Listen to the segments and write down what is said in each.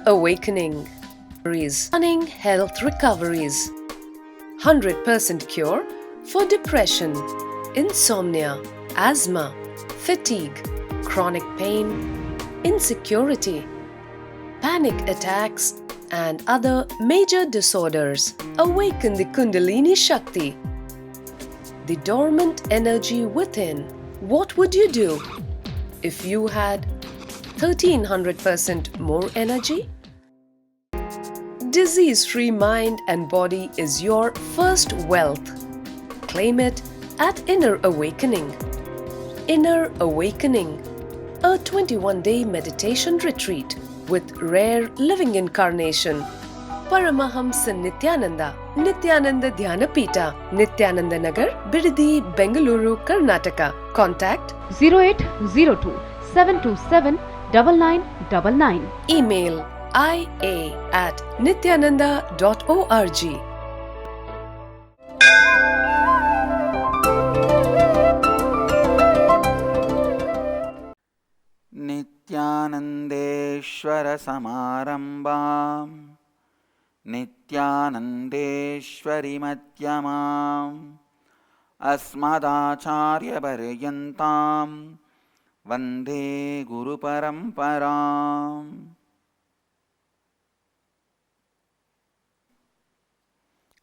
awakening. Stunning health recoveries. 100% cure for depression, insomnia, asthma, fatigue, chronic pain, insecurity, panic attacks, and other major disorders. Awaken the Kundalini Shakti, the dormant energy within. What would you do if you had 1300% more energy? Disease-free mind and body is your first wealth. Claim it at Inner Awakening. Inner Awakening, a 21-day meditation retreat with rare living incarnation. Paramahamsa Nityananda, Nityananda Dhyanapita, Nityananda Nagar, Bidadi, Bengaluru, Karnataka. Contact 0802 727 9999. Email ia@nityananda.org. नित्यानन्देश्वर समारम्भां नित्यानन्देश्वरि मध्यमाम् अस्मदाचार्यपर्यन्तां वन्दे गुरुपरम्पराम्.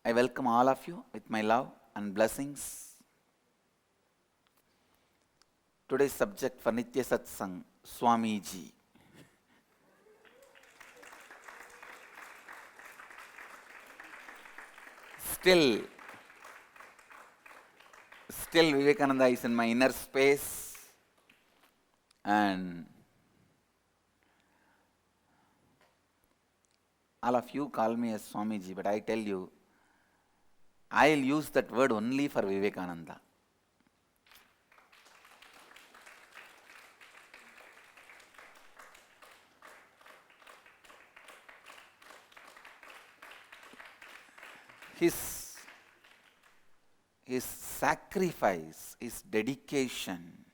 I welcome all of you with my love and blessings. Today's subject for Nitya Satsang, Swamiji. Still Vivekananda is in my inner space, and all of you call me as Swamiji, but I tell you, I'll use that word only for Vivekananda. His sacrifice, his dedication,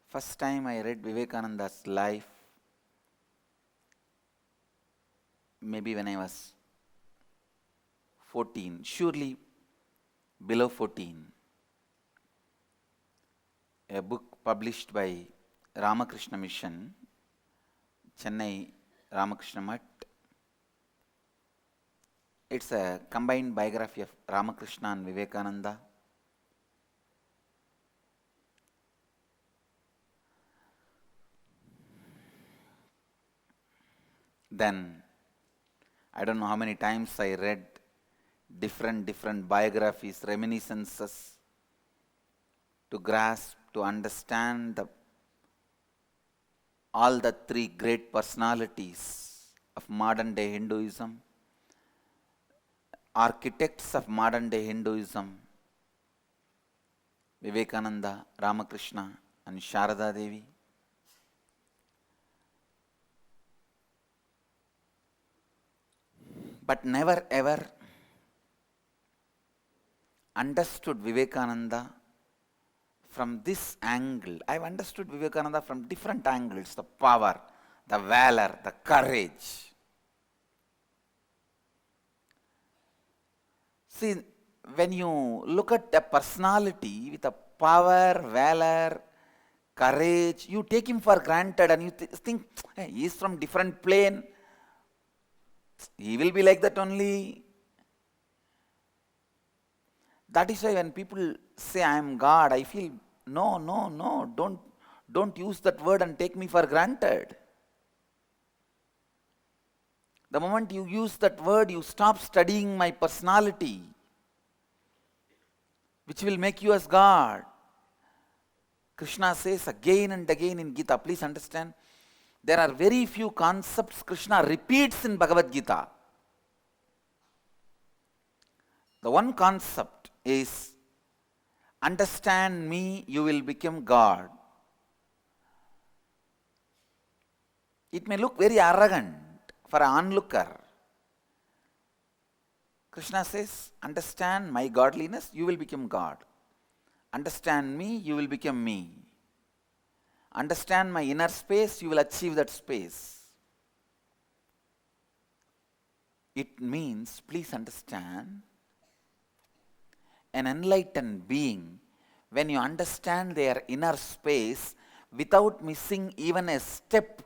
first time I read Vivekananda's life, maybe when I was 14, surely below 14. A book published by Ramakrishna Mission, Chennai Ramakrishna Mutt. It's a combined biography of Ramakrishna and Vivekananda. Then, I don't know how many times I read different biographies, reminiscences, to grasp, to understand all the three great personalities of modern day Hinduism, architects of modern day Hinduism, Vivekananda, Ramakrishna, and Sharada Devi. But never ever understood Vivekananda from this angle. I've understood Vivekananda from different angles: the power, the valor, the courage. See, when you look at a personality with a power, valor, courage, you take him for granted and you think, hey, he is from different plane. He will be like that only. That is why when people say I am God, I feel, no, don't use that word and take me for granted. The moment you use that word, you stop studying my personality, which will make you as God. Krishna says again and again in Gita, please understand, there are very few concepts Krishna repeats in Bhagavad Gita. The one concept is, understand me, you will become God. It may look very arrogant for an onlooker. Krishna says, understand my godliness, you will become God. Understand me, you will become me. Understand my inner space, you will achieve that space. It means, please understand, an enlightened being, when you understand their inner space without missing even a step,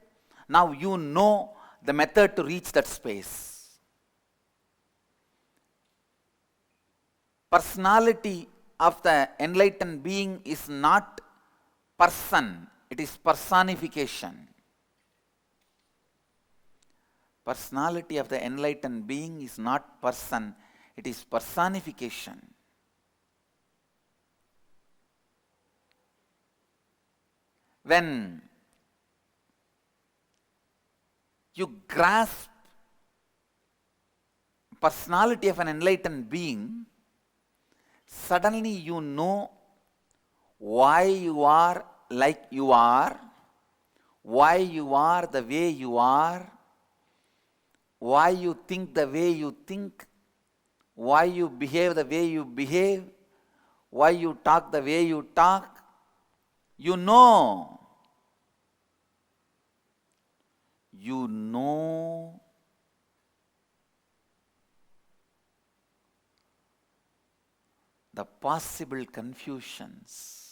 now you know the method to reach that space. Personality of the enlightened being is not person, it is personification. Personality of the enlightened being is not person, it is personification. When you grasp personality of an enlightened being, suddenly you know why you are like you are, why you are the way you are, why you think the way you think, why you behave the way you behave, why you talk the way you talk. You know. You know the possible confusions.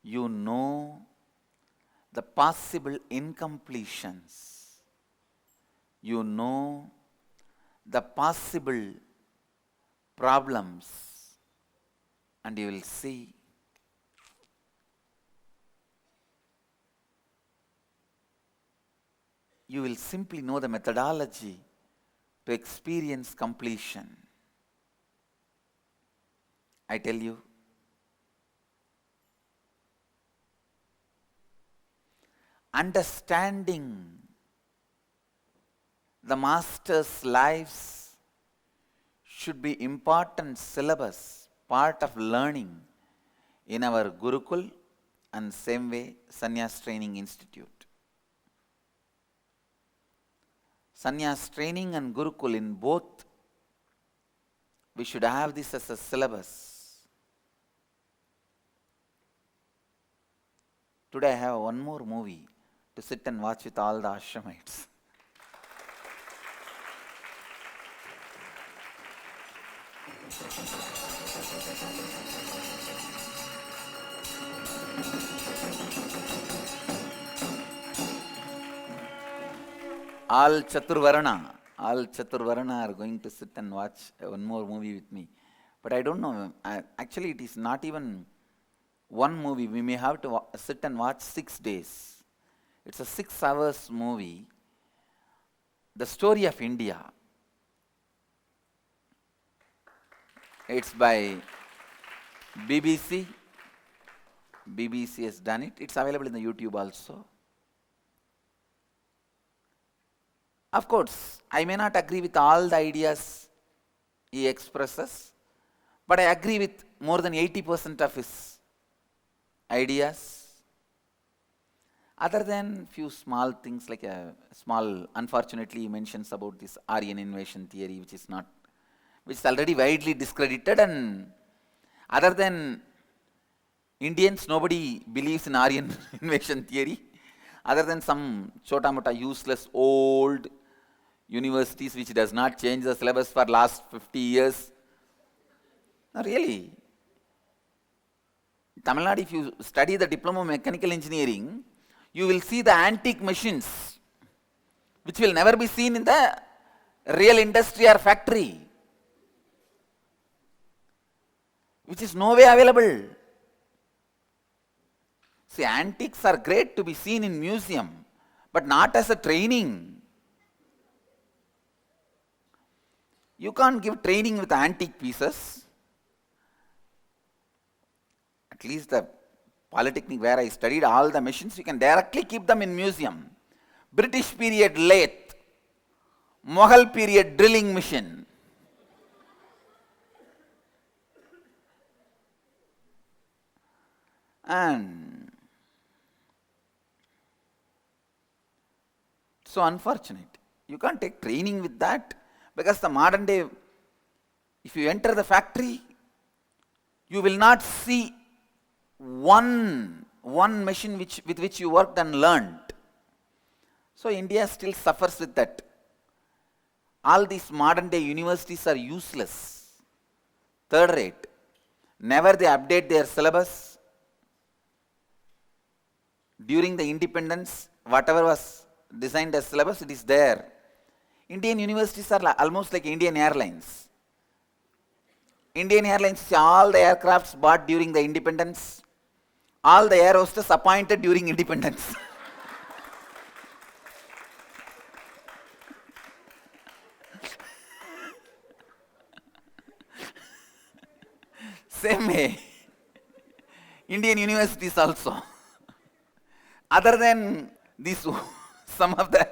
You know the possible incompletions. You know the possible problems, and you will see you will simply know the methodology to experience completion. I tell you, understanding the master's lives should be important syllabus, part of learning in our Gurukul and same way Sannyas Training Institute. Sannyas Training and Gurukul, in both, we should have this as a syllabus. Today I have one more movie to sit and watch with all the ashramites. All Chaturvarna are going to sit and watch one more movie with me. But I don't know, actually it is not even one movie. We may have to sit and watch 6 days. It's a 6 hours movie. The Story of India. It's by BBC. BBC has done it. It's available in the YouTube also. Of course, I may not agree with all the ideas he expresses, but I agree with more than 80% of his ideas. Other than few small things, like a small, unfortunately he mentions about this Aryan invasion theory, which is already widely discredited, and other than Indians, nobody believes in Aryan invasion theory, other than some chota-mota useless old universities which does not change the syllabus for last 50 years. No, really. In Tamil Nadu, if you study the diploma of mechanical engineering, you will see the antique machines which will never be seen in the real industry or factory, which is no way available. See, antiques are great to be seen in museum, but not as a training. You can't give training with antique pieces. At least the Polytechnic where I studied, all the machines, you can directly keep them in museum. British period lathe, Mughal period drilling machine. And so unfortunate. You can't take training with that, because the modern day, if you enter the factory, you will not see one machine with which you worked and learned. So India still suffers with that. All these modern day universities are useless, third rate. Never they update their syllabus. During the independence, whatever was designed as syllabus, it is there. Indian universities are almost like Indian Airlines. Indian Airlines, all the aircrafts bought during the independence, all the air hostess appointed during independence. Same way, Indian universities also. Other than this, some of the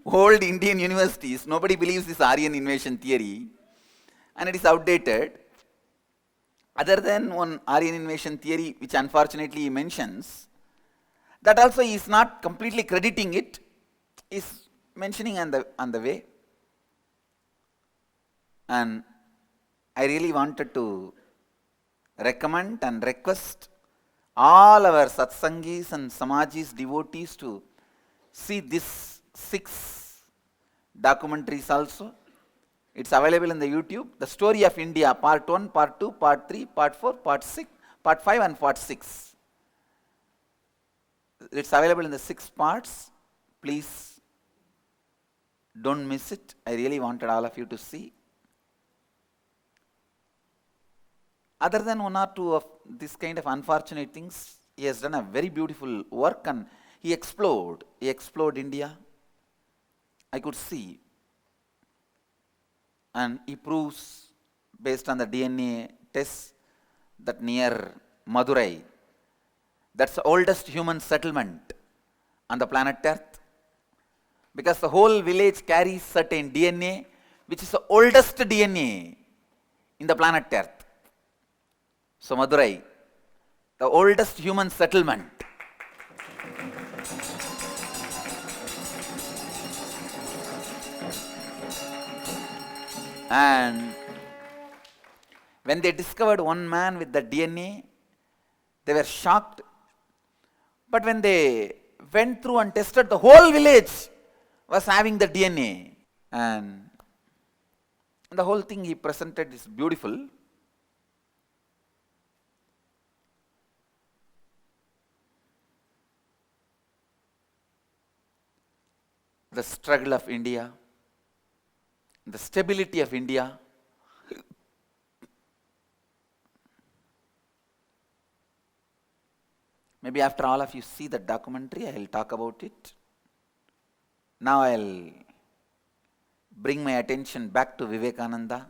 old Indian universities, nobody believes this Aryan invasion theory, and it is outdated. Other than one Aryan invasion theory, which unfortunately he mentions, that also he is not completely crediting it, is mentioning on the way. And I really wanted to recommend and request all our satsangis and samajis, devotees, to see these 6 documentaries also. It's available in the YouTube. The Story of India, Part 1, Part 2, Part 3, Part 4, Part 6, Part 5 and Part 6. It's available in the 6 parts. Please don't miss it. I really wanted all of you to see. Other than 1 or 2 of this kind of unfortunate things, he has done a very beautiful work, and he explored India. I could see. And he proves, based on the DNA tests, that near Madurai, that's the oldest human settlement on the planet Earth. Because the whole village carries certain DNA, which is the oldest DNA in the planet Earth. So Madurai, the oldest human settlement. And when they discovered one man with the DNA, they were shocked. But when they went through and tested, the whole village was having the DNA. And the whole thing he presented is beautiful. The struggle of India, the stability of India. Maybe after all of you see the documentary, I will talk about it. Now I will bring my attention back to Vivekananda.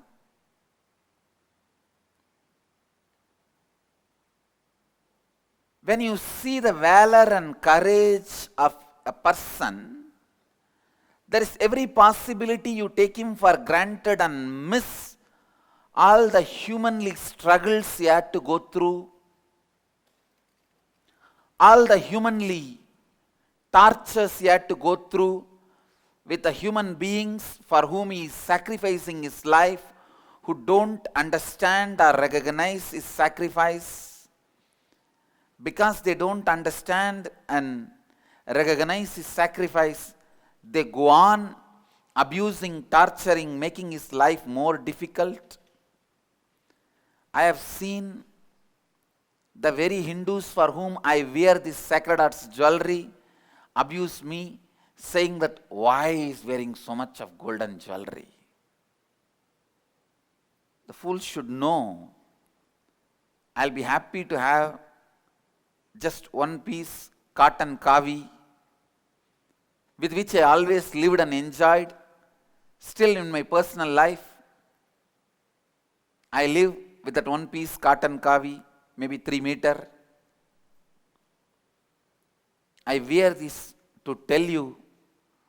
When you see the valor and courage of a person, there is every possibility you take him for granted and miss all the humanly struggles he had to go through, all the humanly tortures he had to go through with the human beings for whom he is sacrificing his life, who don't understand or recognize his sacrifice. Because they don't understand and recognize his sacrifice, they go on abusing, torturing, making his life more difficult. I have seen the very Hindus for whom I wear this sacred arts jewelry abuse me, saying that why he is wearing so much of golden jewelry. The fool should know, I'll be happy to have just 1 piece cotton kavi, with which I always lived and enjoyed. Still in my personal life, I live with that 1 piece cotton kavi, maybe 3 meter. I wear this to tell you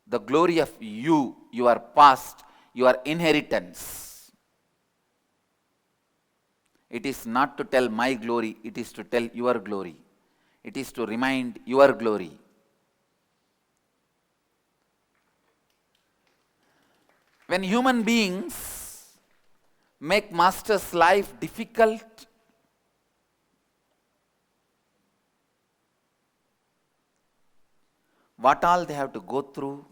the glory of you, your past, your inheritance. It is not to tell my glory, it is to tell your glory. It is to remind your glory. When human beings make master's life difficult, what all they have to go through,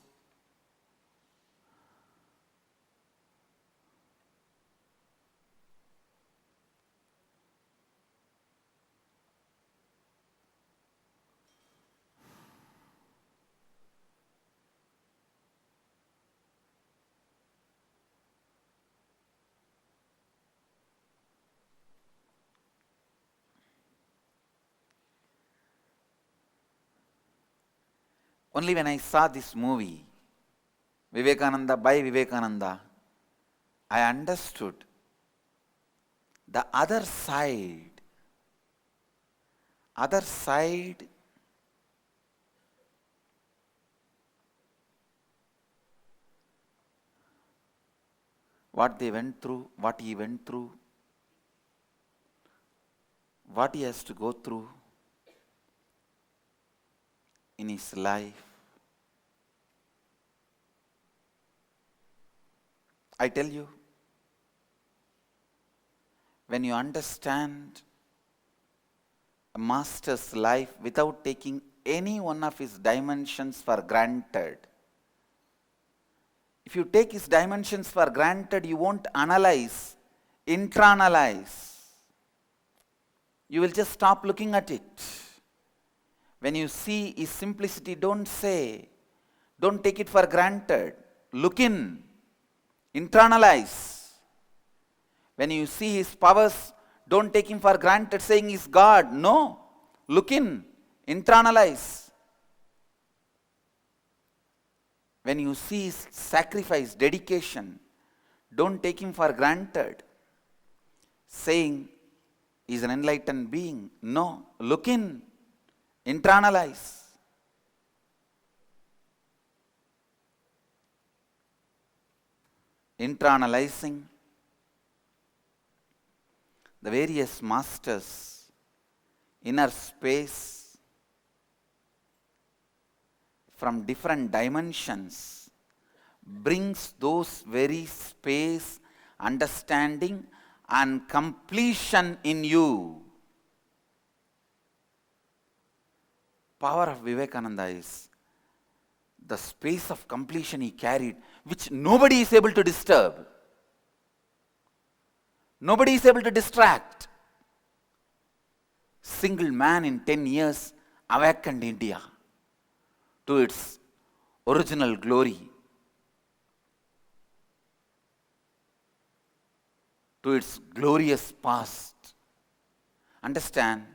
only when I saw this movie, Vivekananda by Vivekananda, I understood the other side. What they went through, what he went through, what he has to go through in his life. I tell you, when you understand a master's life without taking any one of his dimensions for granted, if you take his dimensions for granted, you won't analyze, internalize. You will just stop looking at it. When you see his simplicity, don't take it for granted. Look in, internalize. When you see his powers, don't take him for granted saying he's God. No, look in, internalize. When you see his sacrifice, dedication, don't take him for granted saying he's an enlightened being. No, look in, internalize. Internalizing the various masters, inner space, from different dimensions, brings those very space, understanding and completion in you. Power of Vivekananda is the space of completion he carried, which nobody is able to disturb. Nobody is able to distract. Single man in 10 years awakened India to its original glory, to its glorious past. Understand,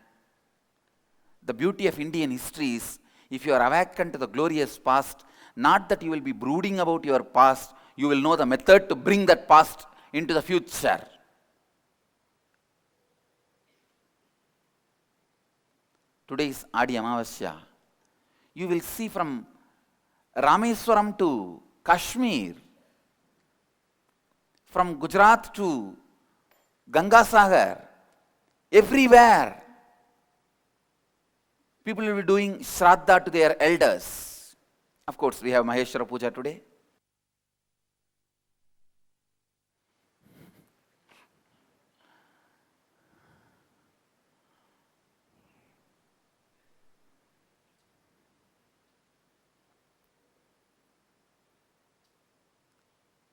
the beauty of Indian history is, if you are awakened to the glorious past, not that you will be brooding about your past, you will know the method to bring that past into the future. Today is Adi Amavasya. You will see from Rameswaram to Kashmir, from Gujarat to Gangasagar, everywhere people will be doing Shraddha to their elders. Of course, we have Maheshwara Puja today.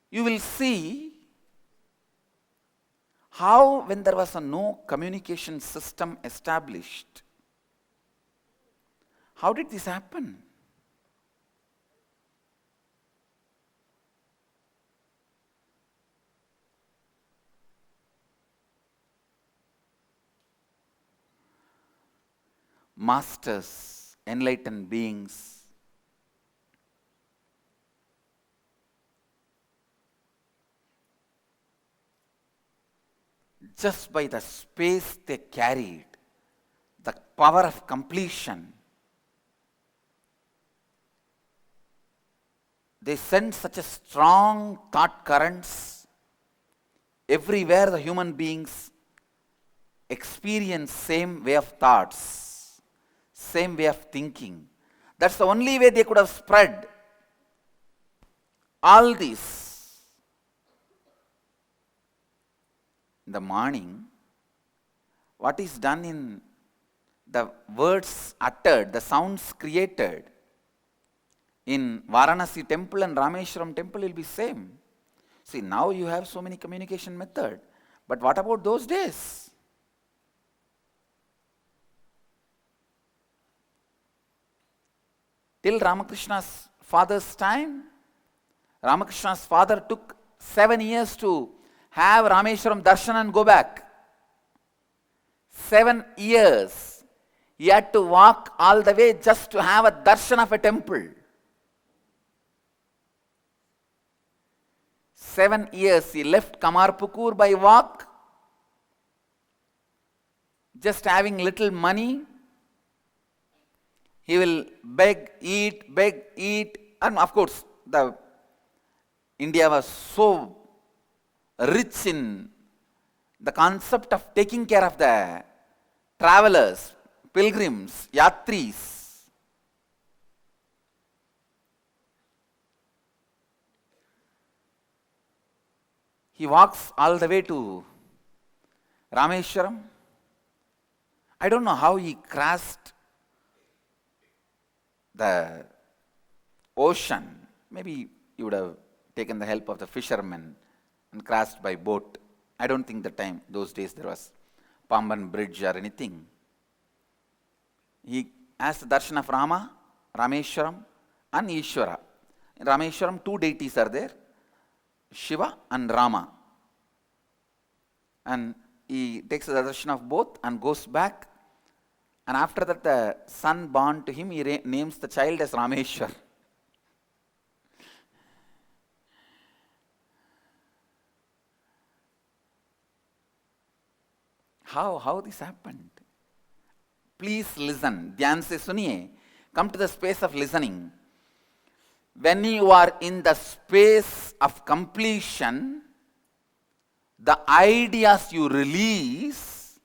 You will see how, when there was no communication system established, how did this happen? Masters, enlightened beings, just by the space they carried, the power of completion, they sent such a strong thought currents. Everywhere the human beings experience same way of thoughts, same way of thinking. That's the only way they could have spread all these in the morning, what is done in the words uttered, the sounds created in Varanasi temple and Rameshwaram temple will be same. See, now you have so many communication method, but what about those days? Till Ramakrishna's father's time, Ramakrishna's father took 7 years to have Rameshwaram darshan and go back. 7 years. He had to walk all the way just to have a darshan of a temple. 7 years he left Kamarpukur by walk, just having little money. He will beg, eat, and of course, India was so rich in the concept of taking care of the travelers, pilgrims, yatris. He walks all the way to Rameshwaram. I don't know how he crossed the ocean. Maybe he would have taken the help of the fishermen and crossed by boat. I don't think those days there was Pamban bridge or anything. He asked the darshan of Rama, Rameshwaram and Ishwara. In Rameshwaram, 2 deities are there, Shiva and Rama. And he takes the darshan of both and goes back. And after that, the son born to him, he names the child as Rameshwar. How this happened? Please listen. Dhyan se suniye. Come to the space of listening. When you are in the space of completion, the ideas you release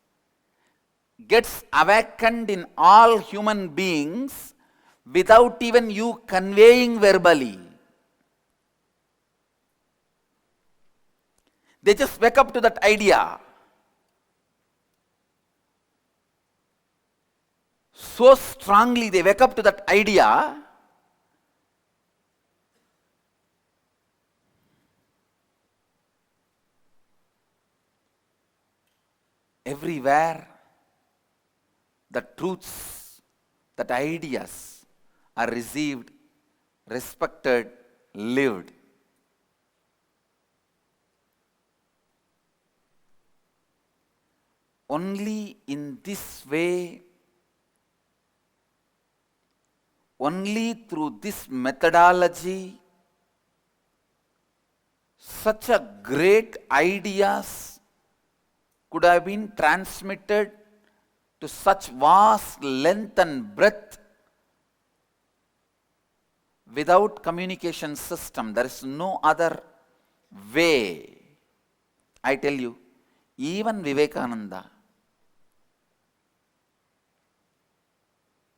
gets awakened in all human beings without even you conveying verbally. They just wake up to that idea. So strongly they wake up to that idea, everywhere the truths, that ideas are received, respected, lived. Only in this way, only through this methodology, such a great ideas could have been transmitted to such vast length and breadth without communication system. There is no other way. I tell you, even Vivekananda,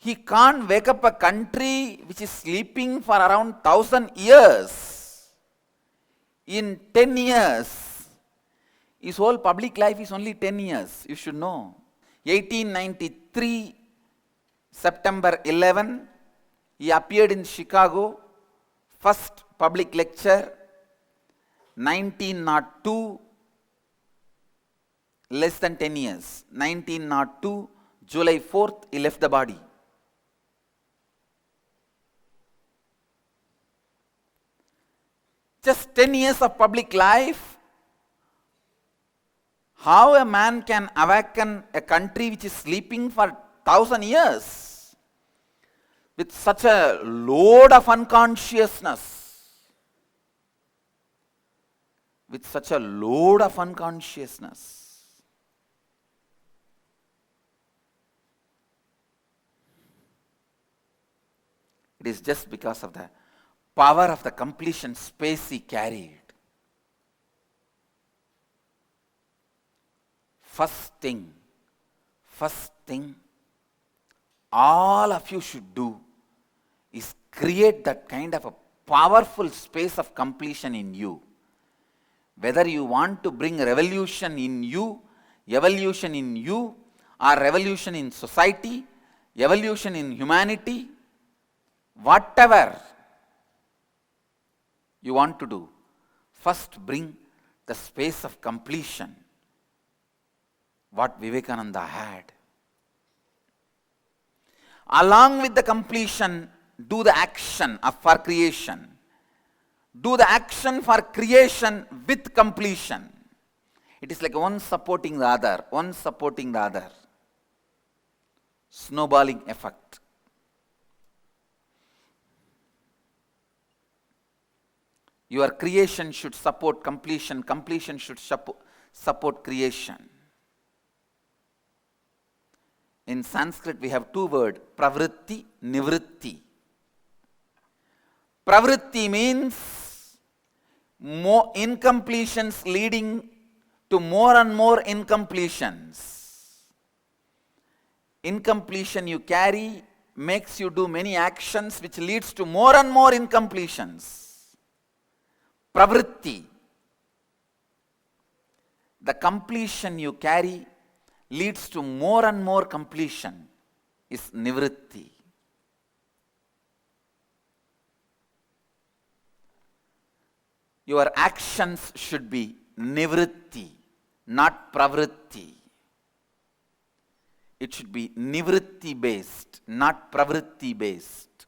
he can't wake up a country which is sleeping for around 1000 years in 10 years. His whole public life is only 10 years, you should know. 1893, September 11, he appeared in Chicago, first public lecture. 1902, less than 10 years. 1902, July 4th, he left the body. Just 10 years of public life. How a man can awaken a country which is sleeping for 1000 years with such a load of unconsciousness? With such a load of unconsciousness. It is just because of the power of the completion space he carried. First thing, all of you should do is create that kind of a powerful space of completion in you. Whether you want to bring revolution in you, evolution in you, or revolution in society, evolution in humanity, whatever you want to do, first bring the space of completion, what Vivekananda had. Along with the completion, do the action for creation. Do the action for creation with completion. It is like one supporting the other, one supporting the other. Snowballing effect. Your creation should support completion, completion should support creation. In Sanskrit we have two words, pravritti, nivritti. Pravritti means more incompletions leading to more and more incompletions. Incompletion you carry makes you do many actions which leads to more and more incompletions. Pravritti. The completion you carry leads to more and more completion is nivritti. Your actions should be nivritti, not pravritti. It should be nivritti based, not pravritti based.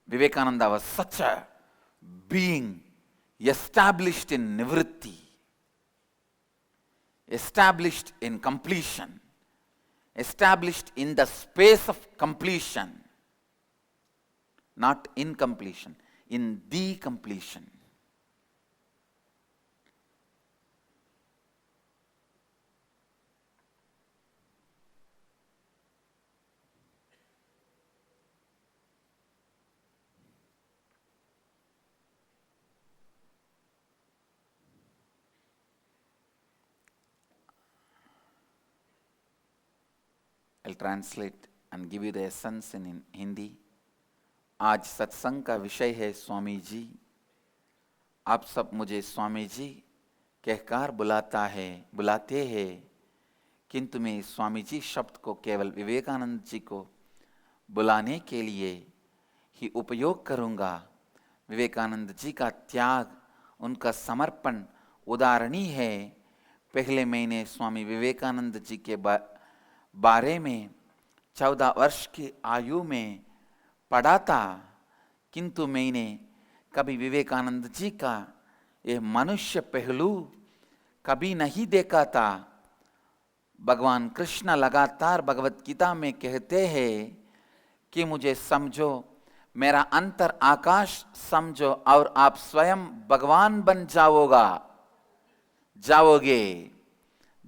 Vivekananda was such a being established in nivritti, established in completion, established in the space of completion, not incompletion, in the completion. I'll translate and give you the essence in Hindi. आज सत्संग का विषय है स्वामी जी। आप सब मुझे स्वामी जी कहकर बुलाते हैं, किंतु मैं स्वामी जी शब्द को केवल विवेकानंद जी को बुलाने के लिए ही उपयोग करूंगा। विवेकानंद जी का त्याग, उनका समर्पण उदाहरणीय है। पहले मैंने स्वामी विवेकानंद जी के बारे में 14 वर्ष की आयु में पढ़ा था, किंतु मैंने कभी विवेकानंद जी का यह मनुष्य पहलू कभी नहीं देखा था। भगवान कृष्ण लगातार भगवत गीता में कहते हैं कि मुझे समझो, मेरा अंतर आकाश समझो और आप स्वयं भगवान बन जाओगे।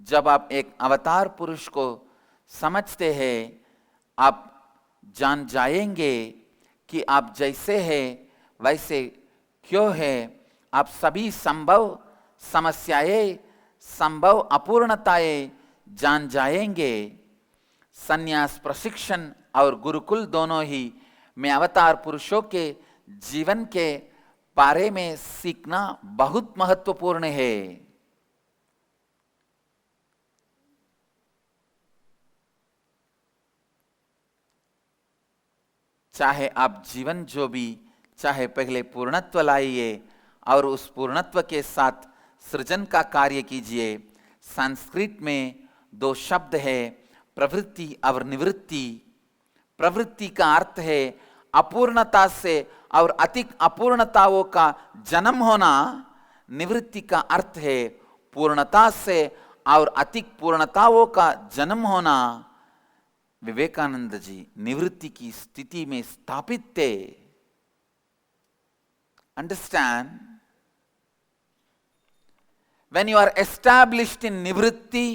जब आप एक अवतार पुरुष को समझते हैं, आप जान जाएंगे कि आप जैसे हैं वैसे क्यों है। आप सभी संभव समस्याएं, संभव अपूर्णताएं जान जाएंगे। संन्यास प्रशिक्षण और गुरुकुल दोनों ही में अवतार पुरुषों के जीवन के बारे में सीखना बहुत महत्वपूर्ण है। चाहे आप जीवन जो भी, चाहे पहले पूर्णत्व लाइए और उस पूर्णत्व के साथ सृजन का कार्य कीजिए। संस्कृत में 2 शब्द है, प्रवृत्ति और निवृत्ति। प्रवृत्ति का अर्थ है अपूर्णता से और अधिक अपूर्णताओं का जन्म होना। निवृत्ति का अर्थ है पूर्णता से और अधिक पूर्णताओं का जन्म होना। विवेकानंद जी निवृत्ति की स्थिति में स्थापित थे। Understand, when you are established in nivritti,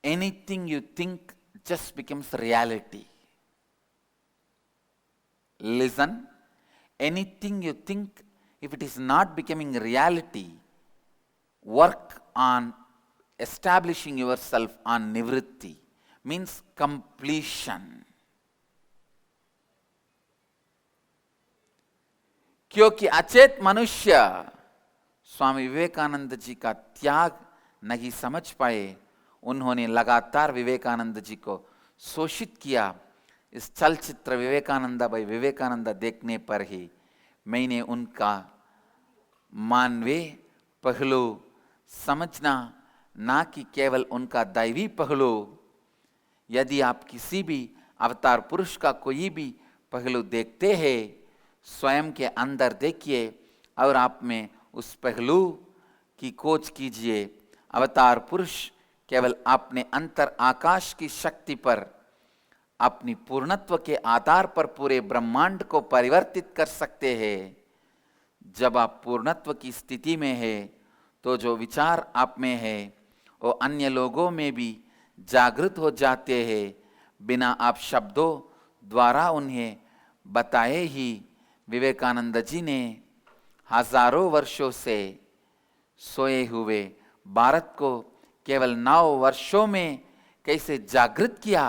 anything you think just becomes reality. Listen, anything you think, if it is not becoming reality, work on establishing yourself on nivritti, means completion. क्योंकि अचेत मनुष्य स्वामी विवेकानंद जी का त्याग नहीं समझ पाए, उन्होंने लगातार विवेकानंद जी को शोषित किया। इस चलचित्र विवेकानंदा बाई विवेकानंदा देखने पर ही मैंने उनका मानवीय पहलू समझना, ना कि केवल उनका दैवी पहलू। यदि आप किसी भी अवतार पुरुष का कोई भी पहलू देखते हैं, स्वयं के अंदर देखिए और आप में उस पहलू की खोज कीजिए। अवतार पुरुष केवल अपने अंतर आकाश की शक्ति पर, अपनी पूर्णत्व के आधार पर पूरे ब्रह्मांड को परिवर्तित कर सकते हैं। जब आप पूर्णत्व की स्थिति में है तो जो विचार आप में है वो अन्य लोगों में भी जागृत हो जाते हैं, बिना आप शब्दों द्वारा उन्हें बताए ही। विवेकानंद जी ने हजारों वर्षों से सोए हुए भारत को केवल 9 वर्षों में कैसे जागृत किया।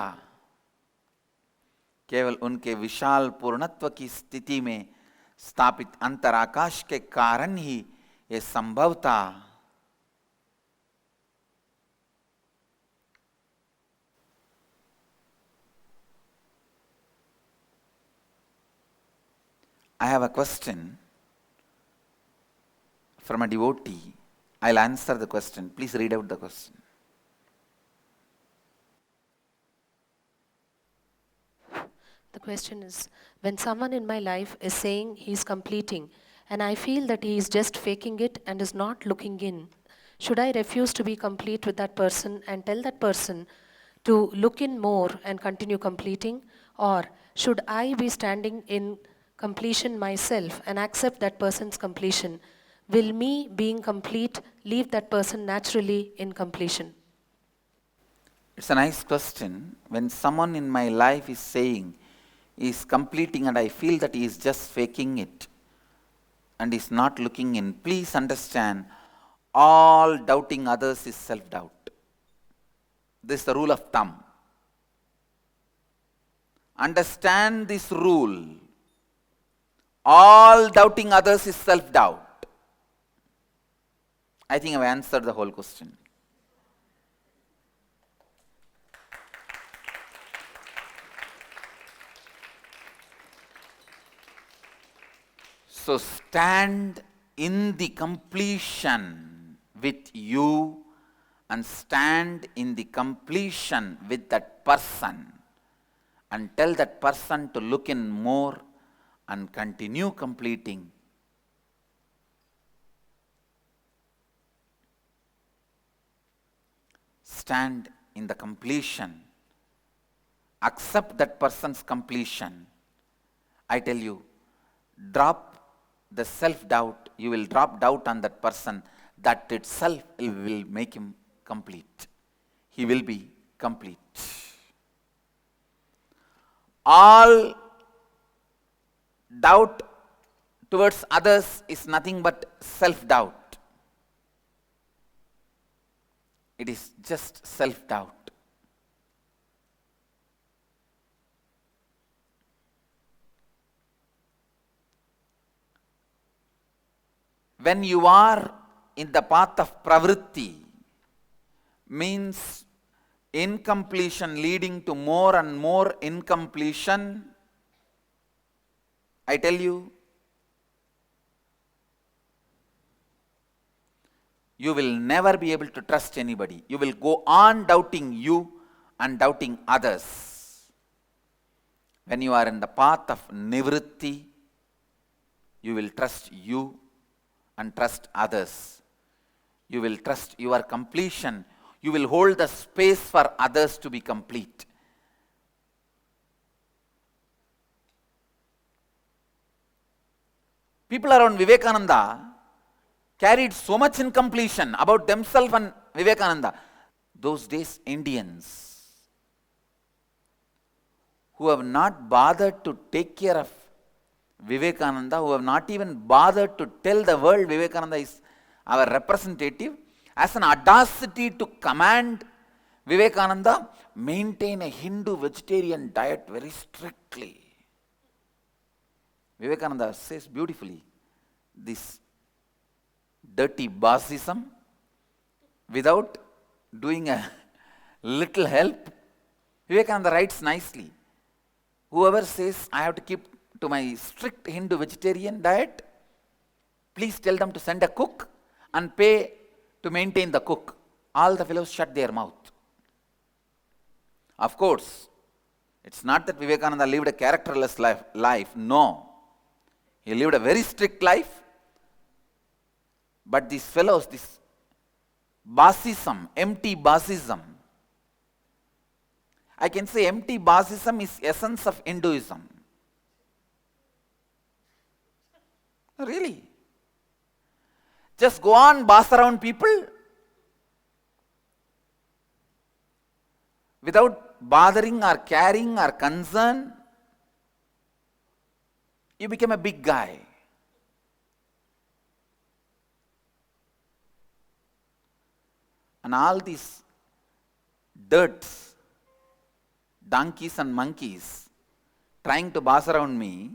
केवल उनके विशाल पूर्णत्व की स्थिति में स्थापित अंतराकाश के कारण ही यह संभव था। I have a question from a devotee. I'll answer the question. Please read out the question. The question is, when someone in my life is saying he is completing and I feel that he is just faking it and is not looking in, should I refuse to be complete with that person and tell that person to look in more and continue completing? Or should I be standing in completion myself and accept that person's completion? Will me being complete leave that person naturally in completion? It's a nice question. When someone in my life is saying he is completing and I feel that he is just faking it and is not looking in, please understand, all doubting others is self-doubt. This is the rule of thumb. Understand this rule. All doubting others is self-doubt. I think I've answered the whole question. So stand in the completion with you and stand in the completion with that person and tell that person to look in more and continue completing. Stand in the completion. Accept that person's completion. I tell you, drop the self-doubt. You will drop doubt on that person. That itself will make him complete. He will be complete. All doubt towards others is nothing but self-doubt. It is just self-doubt. When you are in the path of pravritti, means incompletion leading to more and more incompletion, I tell you, you will never be able to trust anybody. You will go on doubting you and doubting others. When you are in the path of nivritti, you will trust you and trust others. You will trust your completion. You will hold the space for others to be complete. People around Vivekananda carried so much incompletion about themselves and Vivekananda. Those days, Indians who have not bothered to take care of Vivekananda, who have not even bothered to tell the world Vivekananda is our representative, as an audacity to command Vivekananda maintain a Hindu vegetarian diet very strictly. Vivekananda says beautifully, this dirty bossism without doing a little help. Vivekananda writes nicely, whoever says I have to keep to my strict Hindu vegetarian diet, please tell them to send a cook and pay to maintain the cook. All the fellows shut their mouth. Of course, it's not that Vivekananda lived a characterless life. No. He lived a very strict life. But these fellows, this bossism, empty bossism, I can say empty bossism is essence of Hinduism. Really. Just go on boss around people without bothering or caring or concern. You become a big guy. And all these dirts, donkeys and monkeys trying to boss around me,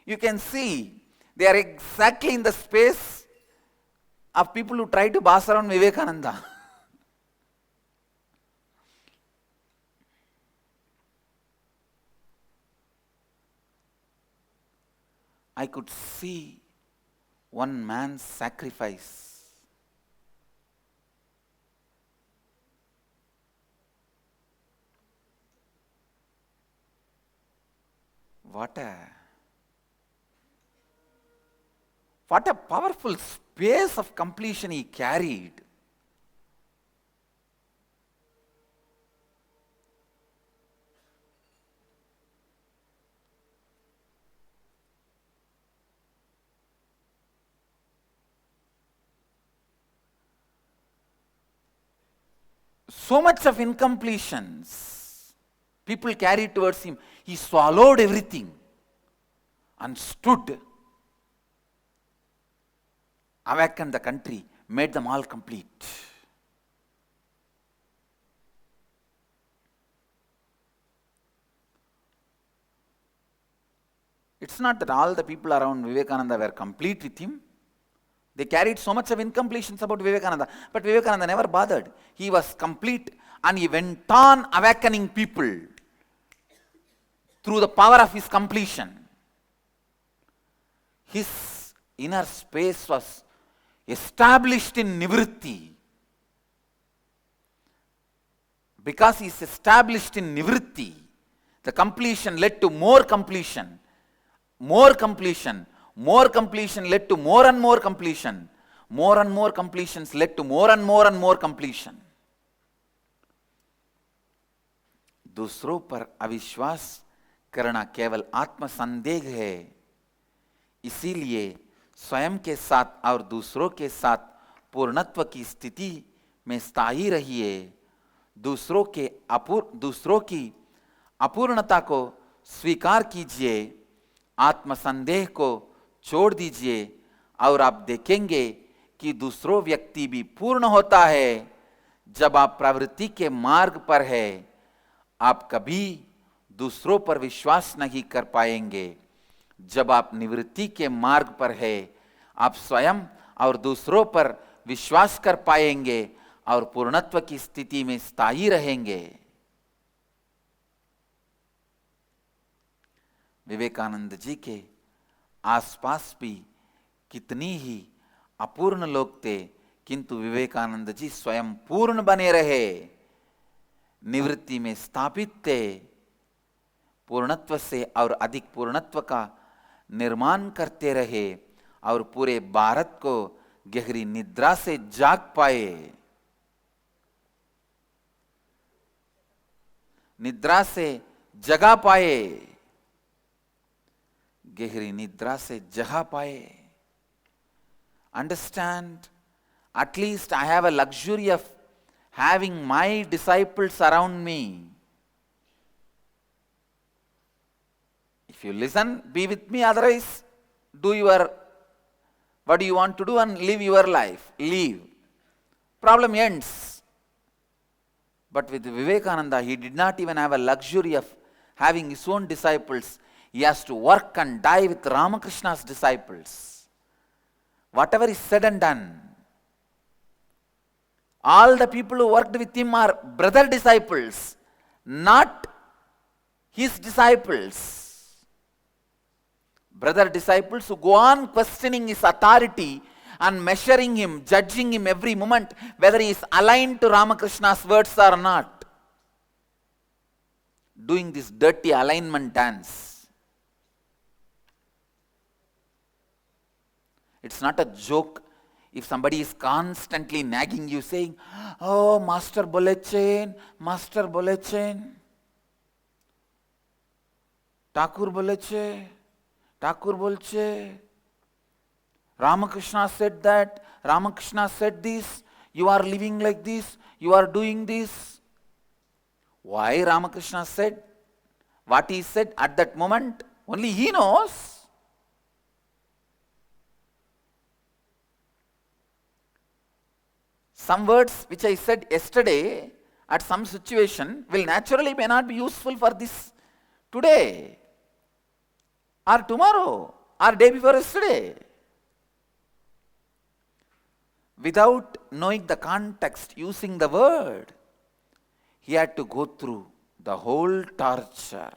you can see they are exactly in the space of people who try to boss around Vivekananda. I could see one man's sacrifice. What a powerful space of completion he carried. So much of incompletions people carried towards him. He swallowed everything and stood, awakened the country, made them all complete. It's not that all the people around Vivekananda were complete with him. They carried so much of incompletions about Vivekananda, but Vivekananda never bothered. He was complete and he went on awakening people through the power of his completion. His inner space was established in nivritti. Because he is established in nivritti, the completion led to more completion. More completion. More completion led to more and more completion. More and more completions led to more and more completion. दूसरों पर अविश्वास करना केवल आत्मसंदेह है, इसीलिए स्वयं के साथ और दूसरों के साथ पूर्णत्व की स्थिति में स्थायी रहिए। दूसरों की अपूर्णता को स्वीकार कीजिए, आत्मसंदेह को छोड़ दीजिए और आप देखेंगे कि दूसरों व्यक्ति भी पूर्ण होता है। जब आप प्रवृत्ति के मार्ग पर है, आप कभी दूसरों पर विश्वास नहीं कर पाएंगे। जब आप निवृत्ति के मार्ग पर है, आप स्वयं और दूसरों पर विश्वास कर पाएंगे और पूर्णत्व की स्थिति में स्थायी रहेंगे। विवेकानंद जी के आसपास भी कितनी ही अपूर्ण लोग थे, किंतु विवेकानंद जी स्वयं पूर्ण बने रहे, निवृत्ति में स्थापित थे, पूर्णत्व से और अधिक पूर्णत्व का निर्माण करते रहे और पूरे भारत को गहरी निद्रा से जाग पाए। निद्रा से जगा पाए, गहरी निद्रा से जगा पाए। Understand, at least I have a luxury of having my disciples around me. If you listen, be with me, otherwise what do you want to do and live your life. Leave. Problem ends. But with Vivekananda, he did not even have a luxury of having his own disciples. He has to work and die with Ramakrishna's disciples. Whatever is said and done, all the people who worked with him are brother disciples, not his disciples. Brother disciples who go on questioning his authority and measuring him, judging him every moment, whether he is aligned to Ramakrishna's words or not. Doing this dirty alignment dance. It's not a joke if somebody is constantly nagging you saying, "Oh, Master Bolechen, Master Bolechen, Thakur Boleche, Thakur Bolche, Ramakrishna said that, Ramakrishna said this, you are living like this, you are doing this." Why Ramakrishna said what he said at that moment? Only he knows. Some words which I said yesterday at some situation will naturally may not be useful for this today or tomorrow or day before yesterday. Without knowing the context, using the word, he had to go through the whole torture.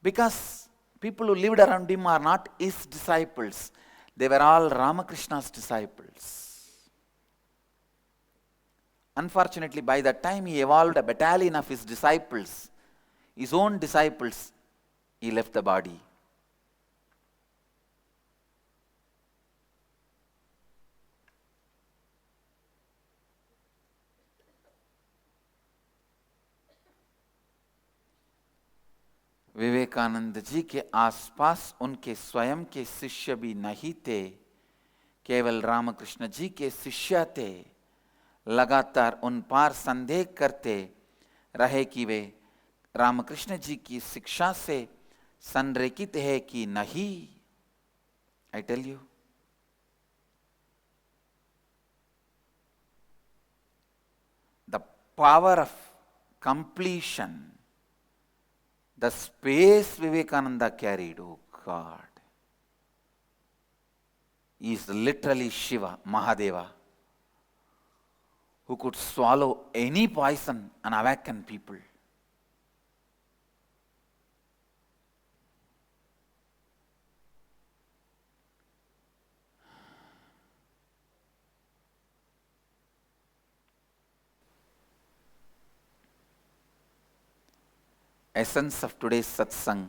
Because people who lived around him are not his disciples. They were all Ramakrishna's disciples. Unfortunately, by that time he evolved a battalion of his disciples, his own disciples. He left the body. Vivekananda ji के आसपास उनके स्वयं के शिष्य भी नहीं थे, केवल रामकृष्ण जी के शिष्य थे। लगातार उन पर संदेह करते रहे कि वे रामकृष्ण जी की शिक्षा से संरेखित है कि नहीं। I tell you, the power of completion, the space Vivekananda carried, oh God, is literally Shiva, Mahadeva, who could swallow any poison and awaken people. Essence of today's satsang.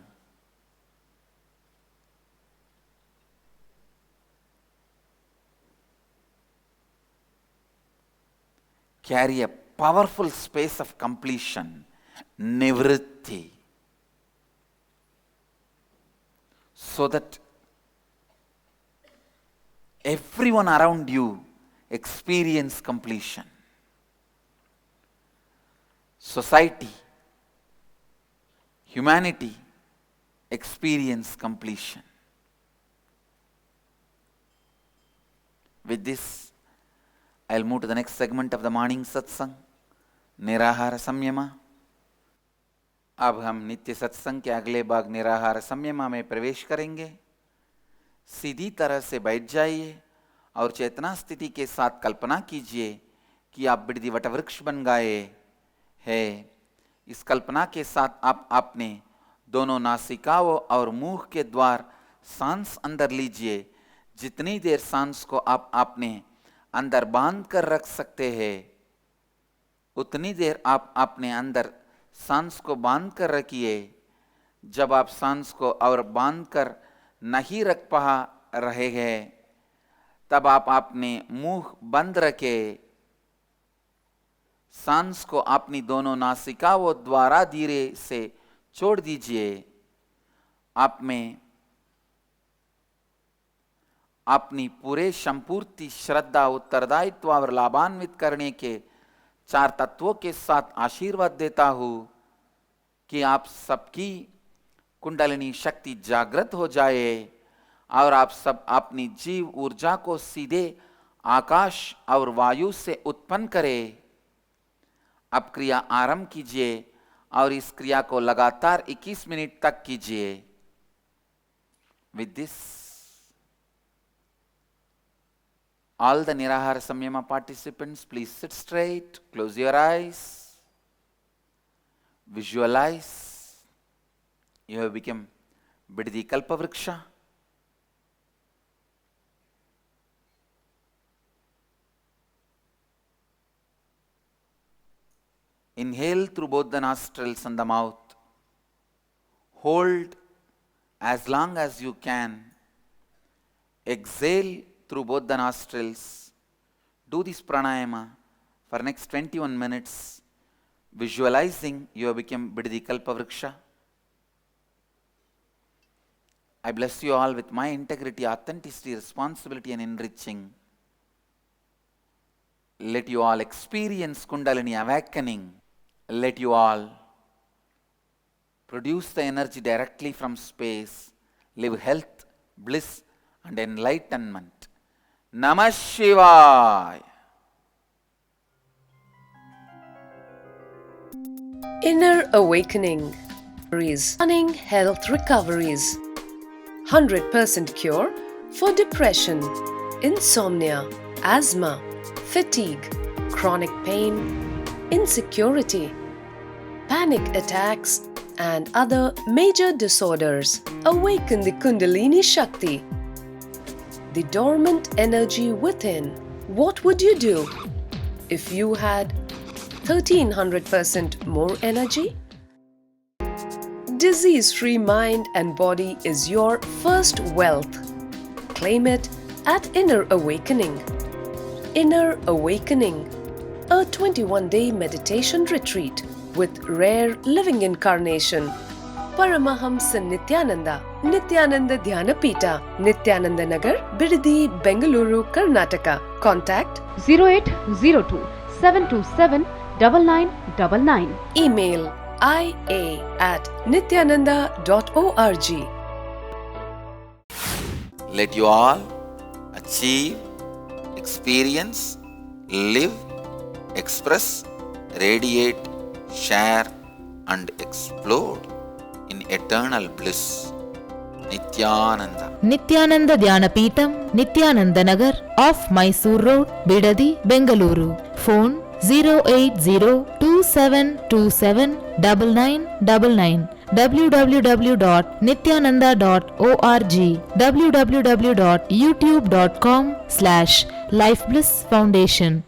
Carry a powerful space of completion, nivritti, so that everyone around you experience completion. Society, humanity experience completion. With this, I'll move to the next segment of the morning satsang, निराहार संयमा. अब हम नित्य सत्संग के अगले भाग निराहार संयमा में प्रवेश करेंगे. सीधी तरह से बैठ जाइए और चेतना स्थिति के साथ कल्पना कीजिए कि आप बिरदी वटवृक्ष बन गए हैं. इस कल्पना के साथ आप अपने दोनों नासिकाओं और मुंह के द्वार सांस अंदर लीजिए. जितनी देर सांस को आप अपने अंदर बांध कर रख सकते हैं, उतनी देर आप अपने अंदर सांस को बांध कर रखिए. जब आप सांस को और बांध कर नहीं रख पा रहे हैं, तब आप अपने मुंह बंद रखें. सांस को अपनी दोनों नासिकाओं द्वारा धीरे से छोड़ दीजिए. आप में अपनी पूरे संपूर्ति श्रद्धा, उत्तरदायित्व और लाभान्वित करने के 4 तत्वों के साथ आशीर्वाद देता हूं कि आप सबकी कुंडलिनी शक्ति जागृत हो जाए और आप सब अपनी जीव ऊर्जा को सीधे आकाश और वायु से उत्पन्न करें. अब क्रिया आरंभ कीजिए और इस क्रिया को लगातार 21 मिनट तक कीजिए। With this, all the Nirahara Samyama participants, please sit straight, close your eyes, visualize you have become Bidadi Kalpavriksha. Inhale through both the nostrils and the mouth. Hold as long as you can. Exhale through both the nostrils. Do this pranayama for next 21 minutes, visualizing you have become Bidadi Kalpavriksha. I bless you all with my integrity, authenticity, responsibility and enriching. Let you all experience Kundalini awakening. Let you all produce the energy directly from space. Live health, bliss and enlightenment. Namah Shivaya. Inner Awakening. Stunning health recoveries. 100% cure for depression, insomnia, asthma, fatigue, chronic pain, insecurity, panic attacks, and other major disorders. Awaken the Kundalini Shakti, the dormant energy within. What would you do if you had 1300% more energy? Disease-free mind and body is your first wealth. Claim it at Inner Awakening. Inner Awakening, a 21-day meditation retreat with rare living incarnation, Paramahamsa Nityananda, Nityananda Dhyanapita, Nityananda Nagar, Bidadi, Bengaluru, Karnataka. Contact 0802 727 9999. Email ia@nityananda.org. Let you all achieve, experience, live, express, radiate, share and explode in eternal bliss. Nityananda. Nityananda Dhyanapitham, Nityananda Nagar, off Mysore Road, Bidadi, Bengaluru. Phone 08027279999. www.nityananda.org. www.youtube.com/Life Bliss Foundation.